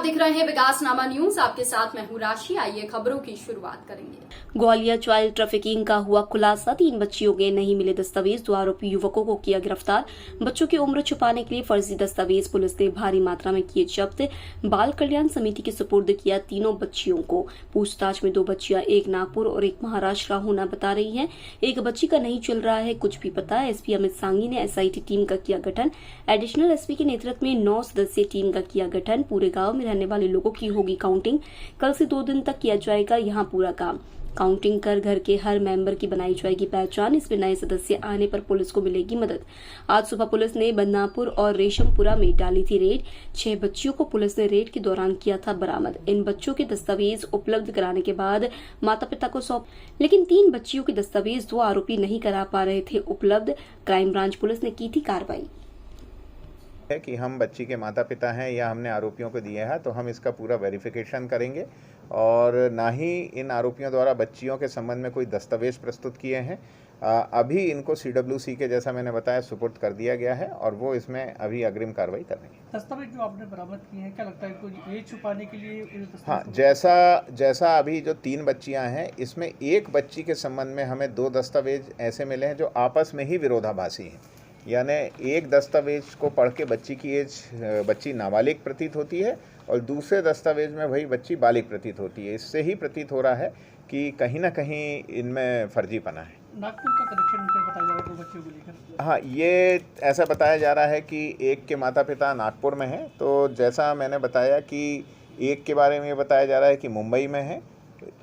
देख रहे हैं विकासनामा न्यूज, आपके साथ मैं हूं राशि। आइए खबरों की शुरुआत करेंगे। ग्वालियर चाइल्ड ट्रैफिकिंग का हुआ खुलासा। 3 बच्चियों के नहीं मिले दस्तावेज, 2 आरोपी युवकों को किया गिरफ्तार। बच्चों की उम्र छुपाने के लिए फर्जी दस्तावेज पुलिस ने भारी मात्रा में किए जब्त। बाल कल्याण समिति के सुपुर्द किया तीनों बच्चियों को। पूछताछ में 2 बच्चियां, एक नागपुर और एक महाराष्ट्र का होना बता रही है। एक बच्ची का नहीं चल रहा है कुछ भी पता। एसपी अमित सांघी ने एसआईटी टीम का किया गठन। एडिशनल एसपी के नेतृत्व में 9 सदस्यीय टीम का किया गठन। पूरे गाँव में रहने वाले लोगों की होगी काउंटिंग। कल से 2 दिन तक किया जाएगा यहाँ पूरा काम। काउंटिंग कर घर के हर मेंबर की बनाई जाएगी पहचान। इसमें नए सदस्य आने पर पुलिस को मिलेगी मदद। आज सुबह पुलिस ने बदनापुर और रेशमपुरा में डाली थी रेड। 6 बच्चियों को पुलिस ने रेड के दौरान किया था बरामद। इन बच्चों के दस्तावेज उपलब्ध कराने के बाद माता पिता को सौंप, लेकिन 3 बच्चियों के दस्तावेज 2 आरोपी नहीं करा पा रहे थे उपलब्ध। क्राइम ब्रांच पुलिस ने की थी कार्रवाई। है कि हम बच्ची के माता पिता हैं या हमने आरोपियों को दिया है, तो हम इसका पूरा वेरिफिकेशन करेंगे और ना ही इन आरोपियों द्वारा बच्चियों के संबंध में कोई दस्तावेज प्रस्तुत किए हैं। अभी इनको सीडब्ल्यूसी के, जैसा मैंने बताया, सुपुर्द कर दिया गया है और वो इसमें अभी अग्रिम कार्रवाई कर रही है। दस्तावेज जो आपने बरामद किए हैं, क्या लगता है इनको एज छुपाने के लिए? हाँ, जैसा अभी जो 3 बच्चियां हैं, इसमें एक बच्ची के संबंध में हमें 2 दस्तावेज ऐसे मिले हैं जो आपस में ही विरोधाभासी हैं। यानी एक दस्तावेज को पढ़ के बच्ची नाबालिग प्रतीत होती है और दूसरे दस्तावेज में वही बच्ची बालिग प्रतीत होती है। इससे ही प्रतीत हो रहा है कि कहीं ना कहीं इनमें फर्जीपना है। नागपुर का कनेक्शन बताया जा रहा है 2 बच्चों को लेकर। हाँ, ये ऐसा बताया जा रहा है कि एक के माता पिता नागपुर में हैं। तो जैसा मैंने बताया कि एक के बारे में ये बताया जा रहा है कि मुंबई में है।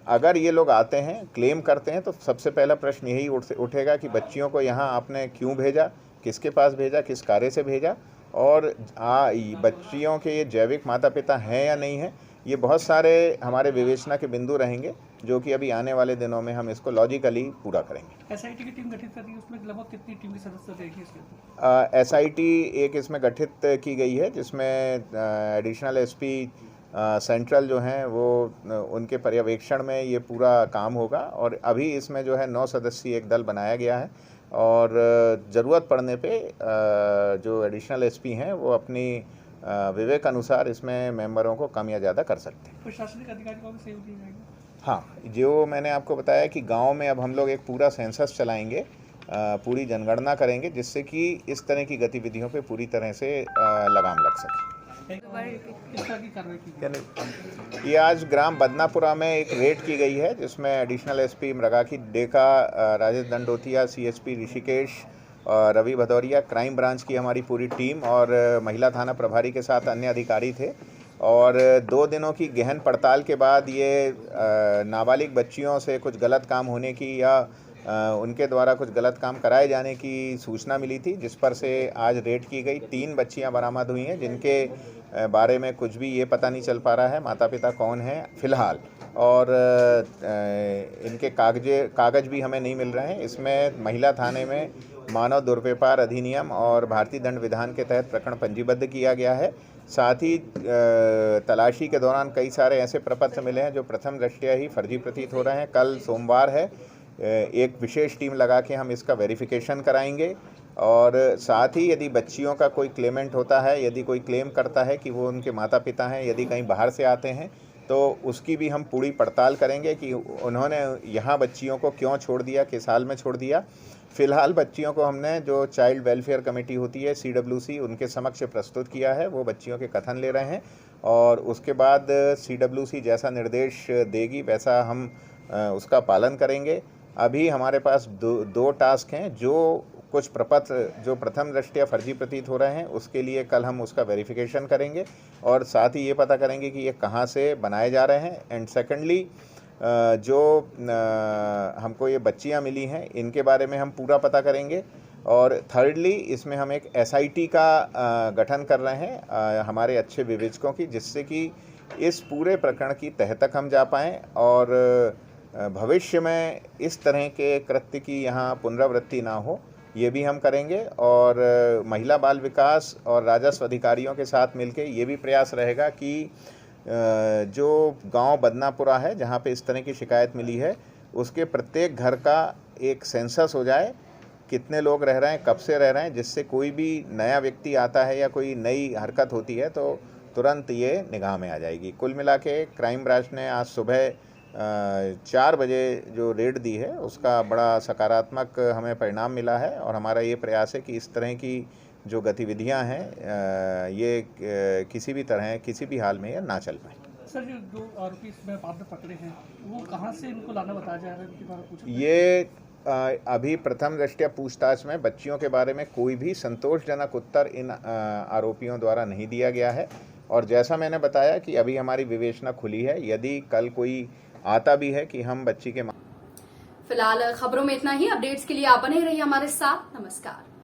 अगर ये लोग आते हैं, क्लेम करते हैं, तो सबसे पहला प्रश्न यही उठेगा कि बच्चियों को यहाँ आपने क्यों भेजा, किसके पास भेजा, किस कार्य से भेजा, और बच्चियों के ये जैविक माता पिता हैं या नहीं हैं। ये बहुत सारे हमारे विवेचना के बिंदु रहेंगे जो कि अभी आने वाले दिनों में हम इसको लॉजिकली पूरा करेंगे। एसआईटी की टीम गठित कर दी है, उसमें लगभग कितनी टीम के सदस्य रहेगी इसमें? एसआईटी एक इसमें गठित की गई है जिसमें एडिशनल एसपी सेंट्रल जो हैं वो उनके पर्यवेक्षण में ये पूरा काम होगा। और अभी इसमें जो है 9 सदस्यीय एक दल बनाया गया है और ज़रूरत पड़ने पे जो एडिशनल एसपी हैं वो अपनी विवेक अनुसार इसमें मेंबरों को कम या ज़्यादा कर सकते हैं। प्रशासनिक अधिकारियों को सहयोग दिया जाएगा? हाँ, जो मैंने आपको बताया कि गांव में अब हम लोग एक पूरा सेंसस चलाएंगे, पूरी जनगणना करेंगे, जिससे कि इस तरह की गतिविधियों पे पूरी तरह से लगाम लग सके। ये आज ग्राम बदनापुरा में एक रेड की गई है जिसमें additional SP Mrigakhi Deka, Rajesh Dandotiya, CSP Rishikesh, Ravi Bhadauria, crime branch की हमारी पूरी टीम और महिला थाना प्रभारी के साथ अन्य अधिकारी थे। और 2 दिनों की गहन पड़ताल के बाद ये नाबालिग बच्चियों से कुछ गलत काम होने की या उनके द्वारा कुछ गलत काम कराए जाने की सूचना मिली थी, जिस पर से आज रेड की गई। 3 बच्चियां बरामद हुई हैं जिनके बारे में कुछ भी ये पता नहीं चल पा रहा है माता पिता कौन है फ़िलहाल, और इनके कागज़ भी हमें नहीं मिल रहे हैं। इसमें महिला थाने में मानव दुर्व्यवहार अधिनियम और भारतीय दंड विधान के तहत प्रकरण पंजीबद्ध किया गया है। साथ ही तलाशी के दौरान कई सारे ऐसे प्रपत्र मिले हैं जो प्रथम दृष्टया ही फर्जी प्रतीत हो रहे हैं। कल सोमवार है, एक विशेष टीम लगा के हम इसका वेरिफिकेशन कराएंगे और साथ ही यदि बच्चियों का कोई क्लेमेंट होता है, यदि कोई क्लेम करता है कि वो उनके माता पिता हैं, यदि कहीं बाहर से आते हैं, तो उसकी भी हम पूरी पड़ताल करेंगे कि उन्होंने यहाँ बच्चियों को क्यों छोड़ दिया, किस हाल में छोड़ दिया। फ़िलहाल बच्चियों को हमने जो चाइल्ड वेलफेयर कमेटी होती है सीडब्ल्यूसी, उनके समक्ष प्रस्तुत किया है। वो बच्चियों के कथन ले रहे हैं और उसके बाद सीडब्ल्यूसी जैसा निर्देश देगी वैसा हम उसका पालन करेंगे। अभी हमारे पास दो टास्क हैं। जो कुछ प्रपत्र जो प्रथम दृष्टया फर्जी प्रतीत हो रहे हैं उसके लिए कल हम उसका वेरिफिकेशन करेंगे और साथ ही ये पता करेंगे कि ये कहाँ से बनाए जा रहे हैं। एंड सेकेंडली जो हमको ये बच्चियाँ मिली हैं इनके बारे में हम पूरा पता करेंगे। और थर्डली इसमें हम एक एसआईटी का गठन कर रहे हैं हमारे अच्छे विवेचकों की, जिससे कि इस पूरे प्रकरण की तह तक हम जा पाएँ और भविष्य में इस तरह के कृत्य की यहाँ पुनरावृत्ति ना हो, ये भी हम करेंगे। और महिला बाल विकास और राजस्व अधिकारियों के साथ मिलके ये भी प्रयास रहेगा कि जो गांव बदनापुरा है जहाँ पे इस तरह की शिकायत मिली है, उसके प्रत्येक घर का एक सेंसस हो जाए, कितने लोग रह रहे हैं, कब से रह रहे हैं, जिससे कोई भी नया व्यक्ति आता है या कोई नई हरकत होती है तो तुरंत ये निगाह में आ जाएगी। कुल मिला के क्राइम ब्रांच ने आज सुबह 4 बजे जो रेड दी है उसका बड़ा सकारात्मक हमें परिणाम मिला है और हमारा ये प्रयास है कि इस तरह की जो गतिविधियां हैं ये किसी भी तरह किसी भी हाल में ये ना चल पाए। सर जो आरोपी इसमें आपने पकड़े हैं वो कहाँ से इनको लाना बताया जा रहा है, उनके बारे में पूछा? ये अभी प्रथम दृष्टया पूछताछ में बच्चियों के बारे में कोई भी संतोषजनक उत्तर इन आरोपियों द्वारा नहीं दिया गया है और जैसा मैंने बताया कि अभी हमारी विवेचना खुली है, यदि कल कोई आता भी है कि हम बच्ची के फिलहाल खबरों में इतना ही। अपडेट्स के लिए आप बने रहिए हमारे साथ। नमस्कार।